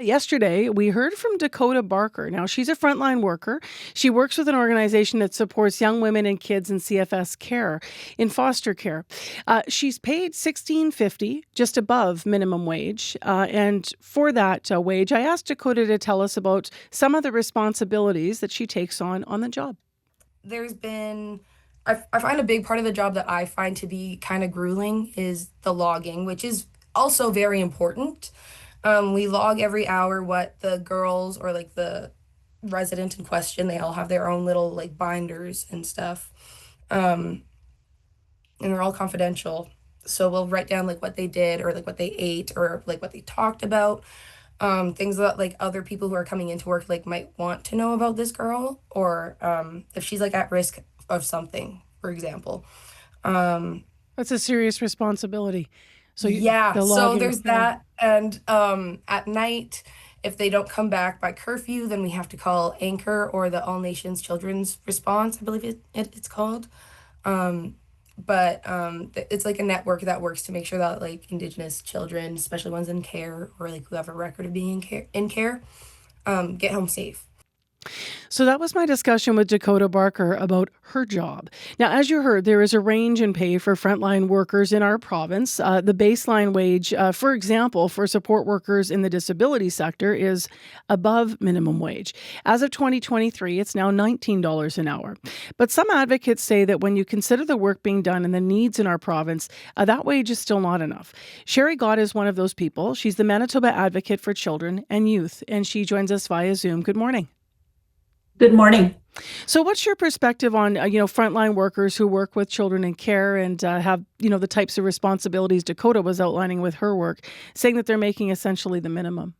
Yesterday, we heard from Dakota Barker. Now, she's a frontline worker. She works with an organization that supports young women and kids in CFS care, in foster care. She's paid $16.50, just above minimum wage. And for that wage, I asked Dakota to tell us about some of the responsibilities that she takes on the job. There's been I find a big part of the job that I find to be kind of grueling is the logging, which is also very important. We log every hour what the girls or like the resident in question, they all have their own little like binders and stuff. Um, and they're all confidential. So we'll write down like what they did or like what they ate or like what they talked about. Things that like other people who are coming into work like might want to know about this girl or if she's like at risk of something, for example. Um, That's a serious responsibility. So yeah, the so logging, there's yeah. that. And at night, if they don't come back by curfew, then we have to call Anchor or the All Nations Children's Response, I believe it's called. Um, but it's like a network that works to make sure that like Indigenous children, especially ones in care or like who have a record of being in care, get home safe. So that was my discussion with Dakota Barker about her job. Now, as you heard, there is a range in pay for frontline workers in our province. The baseline wage, for example, for support workers in the disability sector is above minimum wage. As of 2023, it's now $19 an hour. But some advocates say that when you consider the work being done and the needs in our province, that wage is still not enough. Sherry Gott is one of those people. She's the Manitoba Advocate for Children and Youth, and she joins us via Zoom. Good morning. Good morning. So, what's your perspective on frontline workers who work with children in care and have the types of responsibilities Dakota was outlining with her work, saying that they're making essentially the minimum?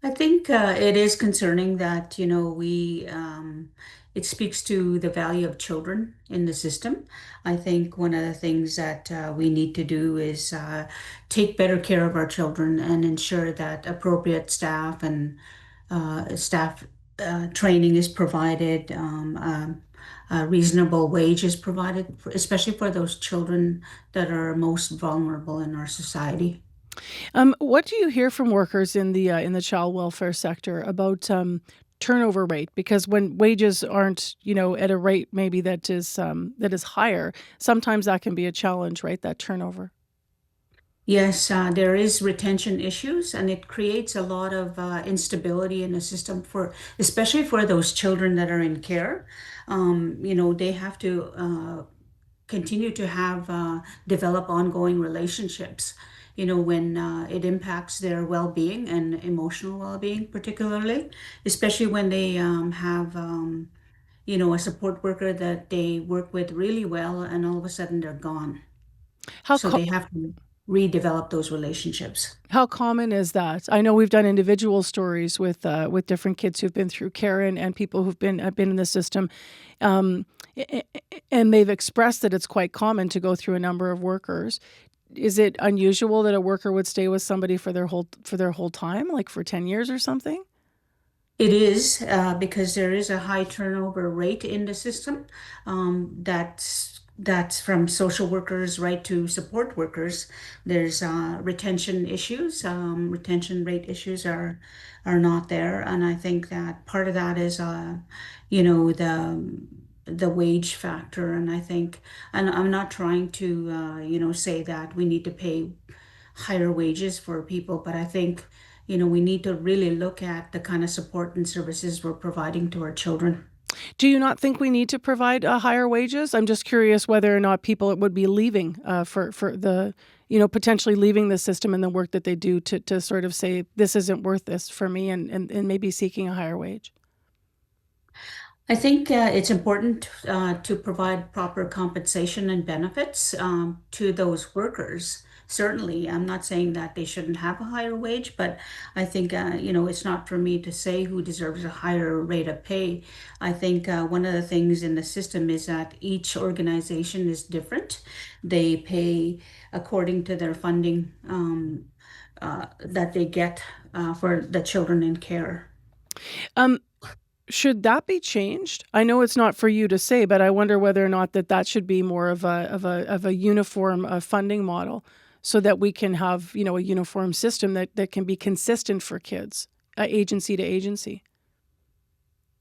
I think it is concerning that, it speaks to the value of children in the system. I think one of the things that we need to do is take better care of our children and ensure that appropriate staff training is provided, a reasonable wage is provided, especially for those children that are most vulnerable in our society. What do you hear from workers in the child welfare sector about turnover rate? Because when wages aren't at a rate maybe that is higher, sometimes that can be a challenge, right? That turnover. Yes, there is retention issues, and it creates a lot of instability in the system especially for those children that are in care. They have to continue to develop ongoing relationships. When it impacts their well-being and emotional well-being, particularly, especially when they have, a support worker that they work with really well, and all of a sudden they're gone. How So co- they have to redevelop those relationships. How common is that? I know we've done individual stories with different kids who've been through care and people who've been in the system, um, and they've expressed that it's quite common to go through a number of workers. Is it unusual that a worker would stay with somebody for their whole time, like for 10 years or something? It is because there is a high turnover rate in the system. That's from social workers right to support workers. There's retention issues. Retention rate issues are not there, and I think that part of that is, you know, the wage factor. And I think, and I'm not trying to, say that we need to pay higher wages for people, but I think, we need to really look at the kind of support and services we're providing to our children. Do you not think we need to provide higher wages? I'm just curious whether or not people would be leaving for the potentially leaving the system and the work that they do to sort of say this isn't worth this for me and maybe seeking a higher wage. I think it's important to provide proper compensation and benefits to those workers. Certainly, I'm not saying that they shouldn't have a higher wage, but I think, it's not for me to say who deserves a higher rate of pay. I think one of the things in the system is that each organization is different. They pay according to their funding that they get for the children in care. Um, should that be changed? I know it's not for you to say, but I wonder whether or not that should be more of a uniform funding model, so that we can have, a uniform system that can be consistent for kids, agency to agency?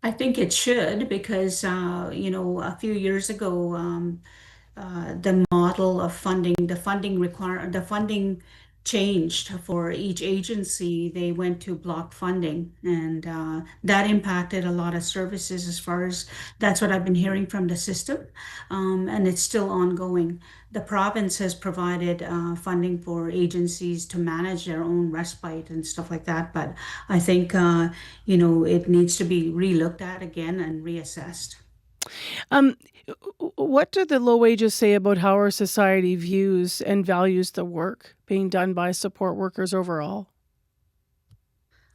I think it should because, a few years ago, the model of funding, the funding changed for each agency. They went to block funding, and that impacted a lot of services as far as that's what I've been hearing from the system, and it's still ongoing. The province has provided funding for agencies to manage their own respite and stuff like that, but I think it needs to be relooked at again and reassessed. Um, what do the low wages say about how our society views and values the work being done by support workers overall?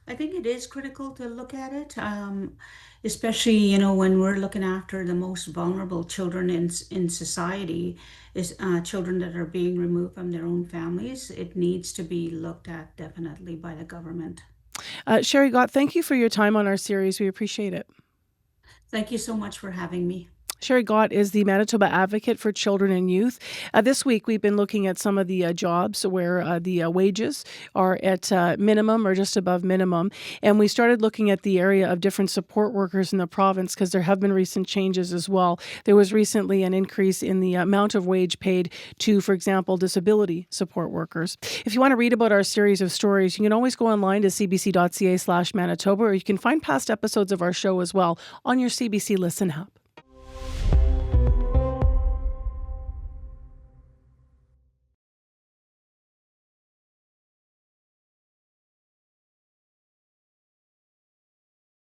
I think it is critical to look at it, especially when we're looking after the most vulnerable children in society, is children that are being removed from their own families. It needs to be looked at definitely by the government. Sherry Gott, thank you for your time on our series. We appreciate it. Thank you so much for having me. Sherry Gott is the Manitoba Advocate for Children and Youth. This week, we've been looking at some of the jobs where the wages are at minimum or just above minimum. And we started looking at the area of different support workers in the province because there have been recent changes as well. There was recently an increase in the amount of wage paid to, for example, disability support workers. If you want to read about our series of stories, you can always go online to cbc.ca/Manitoba, or you can find past episodes of our show as well on your CBC Listen app.